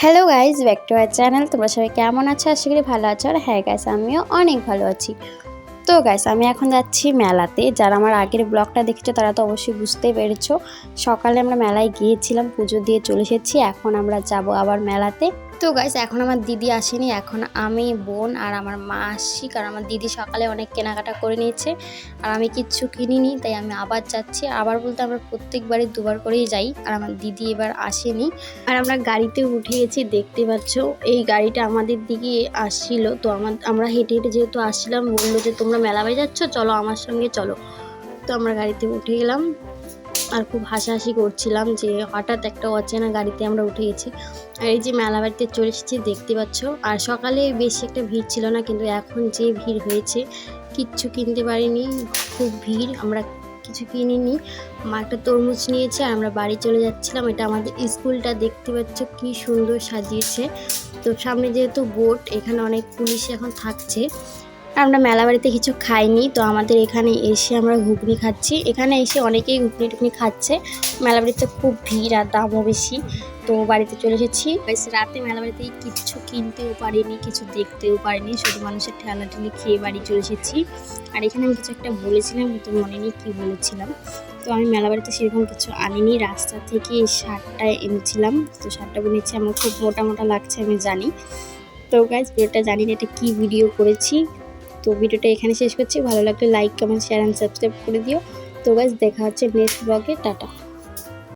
Hello guys, back to our channel. তোমরা সবাই কেমন আছো? আশা করি ভালো আছো। আর হ্যাঁ গাইজ, আমিও অনেক ভালো আছি। তো গাইজ, আমি এখন যাচ্ছি মেলাতে। যারা আমার আগের ব্লগটা দেখেছো তারা তো অবশ্যই বুঝতেই পেরেছো। সকালে আমরা মেলায় গিয়েছিলাম, পুজো দিয়ে চলে এসেছি। এখন আমরা যাব আবার মেলাতে। তো গাইজ, এখন আমার দিদি আসেনি। এখন আমি, বোন আর আমার মা আসছি, কারণ আমার দিদি সকালে অনেক কেনাকাটা করে নিয়েছে আর আমি কিচ্ছু কিনিনি। তাই আমি আবার যাচ্ছি। আবার বলতে আমরা প্রত্যেকবারই দুবার করেই যাই, আর আমার দিদি এবার আসেনি। আর আমরা গাড়িতে উঠে গেছি, দেখতে পাচ্ছ। এই গাড়িটা আমাদের দিকে আসছিল। তো আমরা হেঁটে হেঁটে যেহেতু আসছিলাম, বললো যে তোমরা মেলাবাড়ি যাচ্ছ, চলো আমার সঙ্গে চলো। তো আমরা গাড়িতে উঠে গেলাম আর খুব হাসাহাসি করছিলাম যে হঠাৎ একটা অচেনা গাড়িতে আমরা উঠে গেছি। আর এই যে মেলা বাড়িতে চলে এসেছি, দেখতে পাচ্ছ। আর সকালে বেশি একটা ভিড় ছিল না, কিন্তু এখন যে ভিড় হয়েছে, কিচ্ছু কিনতে পারিনি, খুব ভিড়। আমরা কিছু কিনিনি। মা একটা তরমুজ নিয়েছে আর আমরা বাড়ি চলে যাচ্ছিলাম। এটা আমাদের স্কুলটা, দেখতে পাচ্ছ কি সুন্দর সাজিয়েছে। তো সামনে যেহেতু বোট, এখানে অনেক পুলিশ এখন থাকছে। আমরা মেলা বাড়িতে কিছু খাইনি, তো আমাদের এখানে এসে আমরা ঘুগনি খাচ্ছি। এখানে এসে অনেকেই ঘুগনি টুগনি খাচ্ছে। মেলা বাড়িতে খুব ভিড় আর দামও বেশি। তো বাড়িতে চলে এসেছি। রাতে মেলা বাড়িতে কিচ্ছু কিনতেও পারিনি, কিছু দেখতেও পারিনি, শুধু মানুষের ঠেলাঠেলি খেয়ে বাড়ি চলে এসেছি। আর এখানে আমি কিছু একটা বলেছিলাম, কিন্তু মনে নেই কী বলেছিলাম। তো আমি মেলা বাড়িতে সেরকম কিছু আনিনি, রাস্তা থেকে শার্টটা এনেছিলাম। তো শার্টটা বলেছি আমার খুব মোটা মোটা লাগছে, আমি জানি। তো গাইজ, ভিডিওটা জানি না এটা কী ভিডিও করেছি। তো ভিডিওটা এখানে শেষ করছি। ভালো লাগলে like, comment, share and subscribe করে দিও। তো গাইজ, দেখা হচ্ছে নেক্সট ব্লগে। টাটা।